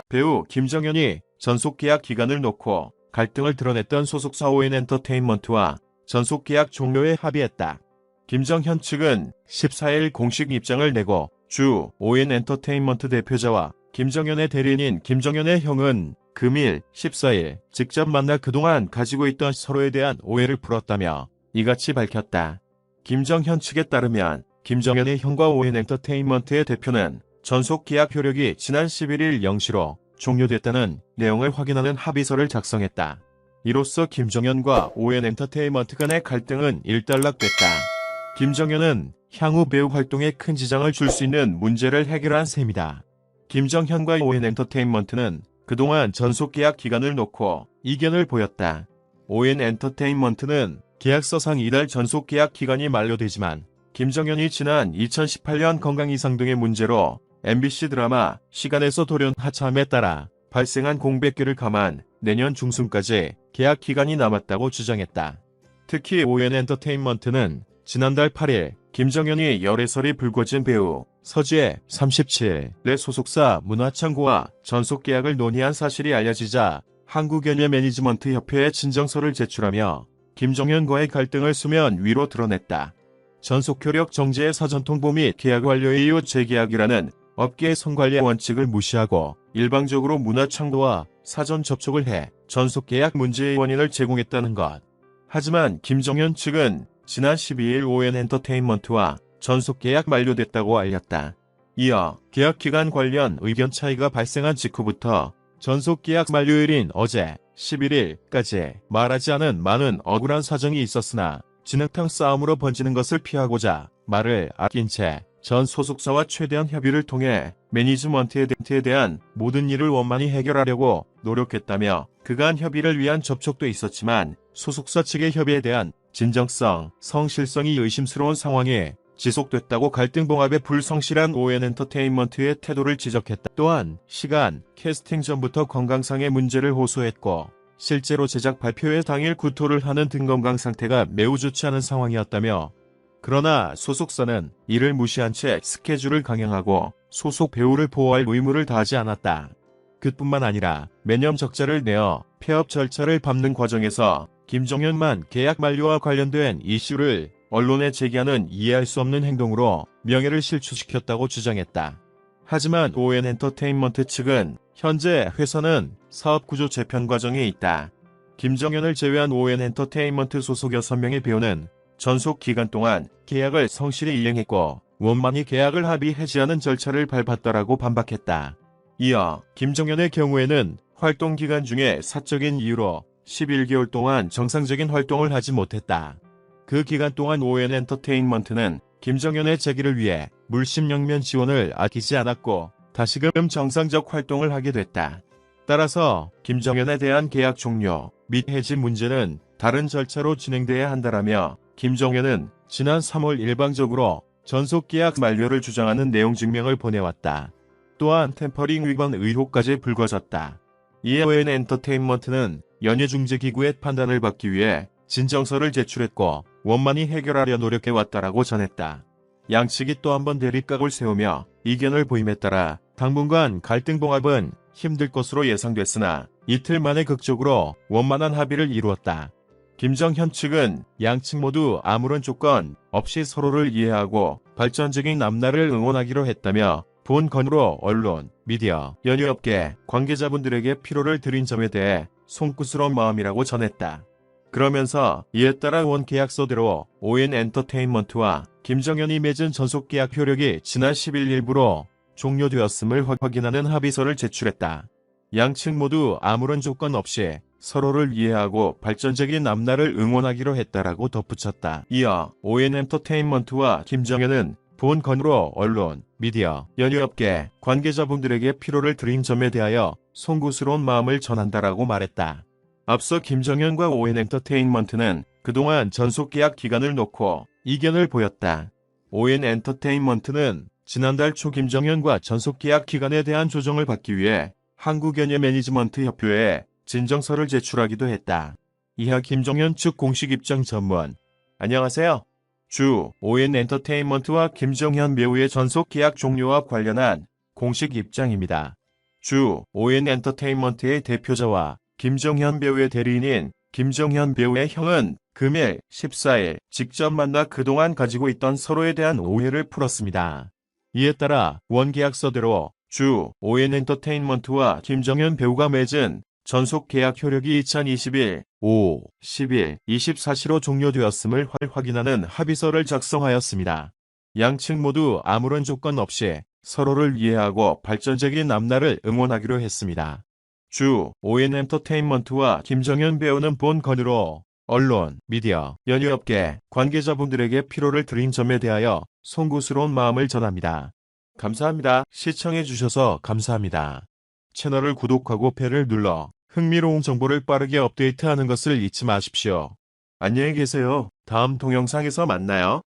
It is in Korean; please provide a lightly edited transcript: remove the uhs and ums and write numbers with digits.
배우 김정현이 전속계약 기간을 놓고 갈등을 드러냈던 소속사 ON엔터테인먼트와 전속계약 종료에 합의했다. 김정현 측은 14일 공식 입장을 내고 주 ON엔터테인먼트 대표자와 김정현의 대리인인 김정현의 형은 금일 14일 직접 만나 그동안 가지고 있던 서로에 대한 오해를 풀었다며 이같이 밝혔다. 김정현 측에 따르면 김정현의 형과 ON엔터테인먼트의 대표는 전속계약 효력이 지난 11일 0시로 종료됐다는 내용을 확인하는 합의서를 작성했다. 이로써 김정현과 ON엔터테인먼트 간의 갈등은 일단락됐다. 김정현은 향후 배우 활동에 큰 지장을 줄 수 있는 문제를 해결한 셈이다. 김정현과 ON엔터테인먼트는 그동안 전속계약 기간을 놓고 이견을 보였다. ON엔터테인먼트는 계약서상 이달 전속계약 기간이 만료되지만 김정현이 지난 2018년 건강 이상 등의 문제로 MBC 드라마 시간에서 돌연 하차함에 따라 발생한 공백기를 감안 내년 중순까지 계약 기간이 남았다고 주장했다. 특히 ON엔터테인먼트는 지난달 8일 김정현이 열애설이 불거진 배우 서지의 37의 소속사 문화창고와 전속계약을 논의한 사실이 알려지자 한국연예매니지먼트협회에 진정서를 제출하며 김정현과의 갈등을 수면 위로 드러냈다. 전속효력 정지의 사전통보 및 계약 완료 이후 재계약이라는 업계의 성관리 원칙을 무시하고 일방적으로 문화창고와 사전 접촉을 해 전속계약 문제의 원인을 제공했다는 것. 하지만 김정현 측은 지난 12일 ON엔터테인먼트와 전속계약 만료됐다고 알렸다. 이어 계약기간 관련 의견 차이가 발생한 직후부터 전속계약 만료일인 어제 11일까지 말하지 않은 많은 억울한 사정이 있었으나 진흙탕 싸움으로 번지는 것을 피하고자 말을 아낀 채 전 소속사와 최대한 협의를 통해 매니지먼트에 대한 모든 일을 원만히 해결하려고 노력했다며 그간 협의를 위한 접촉도 있었지만 소속사 측의 협의에 대한 진정성, 성실성이 의심스러운 상황이 지속됐다고 갈등 봉합에 불성실한 ON엔터테인먼트의 태도를 지적했다. 또한 시간, 캐스팅 전부터 건강상의 문제를 호소했고 실제로 제작 발표회 당일 구토를 하는 등 건강 상태가 매우 좋지 않은 상황이었다며 그러나 소속사는 이를 무시한 채 스케줄을 강행하고 소속 배우를 보호할 의무를 다하지 않았다. 그뿐만 아니라 매년 적자를 내어 폐업 절차를 밟는 과정에서 김정현만 계약 만료와 관련된 이슈를 언론에 제기하는 이해할 수 없는 행동으로 명예를 실추시켰다고 주장했다. 하지만 ON엔터테인먼트 측은 현재 회사는 사업구조 재편 과정에 있다. 김정현을 제외한 ON엔터테인먼트 소속 6명의 배우는 전속 기간 동안 계약을 성실히 이행했고 원만히 계약을 합의 해지하는 절차를 밟았다라고 반박했다. 이어 김정현의 경우에는 활동 기간 중에 사적인 이유로 11개월 동안 정상적인 활동을 하지 못했다. 그 기간 동안 ON엔터테인먼트는 김정현의 재기를 위해 물심양면 지원을 아끼지 않았고 다시금 정상적 활동을 하게 됐다. 따라서 김정현에 대한 계약 종료 및 해지 문제는 다른 절차로 진행돼야 한다라며 김정현은 지난 3월 일방적으로 전속계약 만료를 주장하는 내용 증명을 보내왔다. 또한 템퍼링 위반 의혹까지 불거졌다. 이에 ON엔터테인먼트는 연예중재기구의 판단을 받기 위해 진정서를 제출했고 원만히 해결하려 노력해왔다라고 전했다. 양측이 또 한 번 대립각을 세우며 이견을 보임에 따라 당분간 갈등 봉합은 힘들 것으로 예상됐으나 이틀 만에 극적으로 원만한 합의를 이루었다. 김정현 측은 양측 모두 아무런 조건 없이 서로를 이해하고 발전적인 앞날을 응원하기로 했다며 본 건으로 언론, 미디어, 연예업계 관계자분들에게 피로를 드린 점에 대해 송구스러운 마음이라고 전했다. 그러면서 이에 따라 원계약서대로 ON엔터테인먼트와 김정현이 맺은 전속계약 효력이 지난 10일 일부로 종료되었음을 확인하는 합의서를 제출했다. 양측 모두 아무런 조건 없이 서로를 이해하고 발전적인 앞날을 응원하기로 했다라고 덧붙였다. 이어 ON엔터테인먼트와 김정현은 본 건으로 언론, 미디어, 연예업계 관계자분들에게 피로를 드린 점에 대하여 송구스러운 마음을 전한다라고 말했다. 앞서 김정현과 ON엔터테인먼트는 그동안 전속계약 기간을 놓고 이견을 보였다. ON엔터테인먼트는 지난달 초 김정현과 전속계약 기간에 대한 조정을 받기 위해 한국연예매니지먼트협회에 진정서를 제출하기도 했다. 이하 김정현 측 공식 입장 전문. 안녕하세요. 주 ON엔터테인먼트와 김정현 배우의 전속계약 종료와 관련한 공식 입장입니다. 주 ON 엔터테인먼트의 대표자와 김정현 배우의 대리인인 김정현 배우의 형은 금일 14일 직접 만나 그동안 가지고 있던 서로에 대한 오해를 풀었습니다. 이에 따라 원계약서대로 주 ON 엔터테인먼트와 김정현 배우가 맺은 전속 계약 효력이 2021 5 11 24시로 종료되었음을 확인하는 합의서를 작성하였습니다. 양측 모두 아무런 조건 없이 서로를 이해하고 발전적인 앞날을 응원하기로 했습니다. 주 ON 엔터테인먼트와 김정현 배우는 본 건으로 언론, 미디어, 연예업계 관계자분들에게 피로를 드린 점에 대하여 송구스러운 마음을 전합니다. 감사합니다. 시청해주셔서 감사합니다. 채널을 구독하고 벨을 눌러 흥미로운 정보를 빠르게 업데이트하는 것을 잊지 마십시오. 안녕히 계세요. 다음 동영상에서 만나요.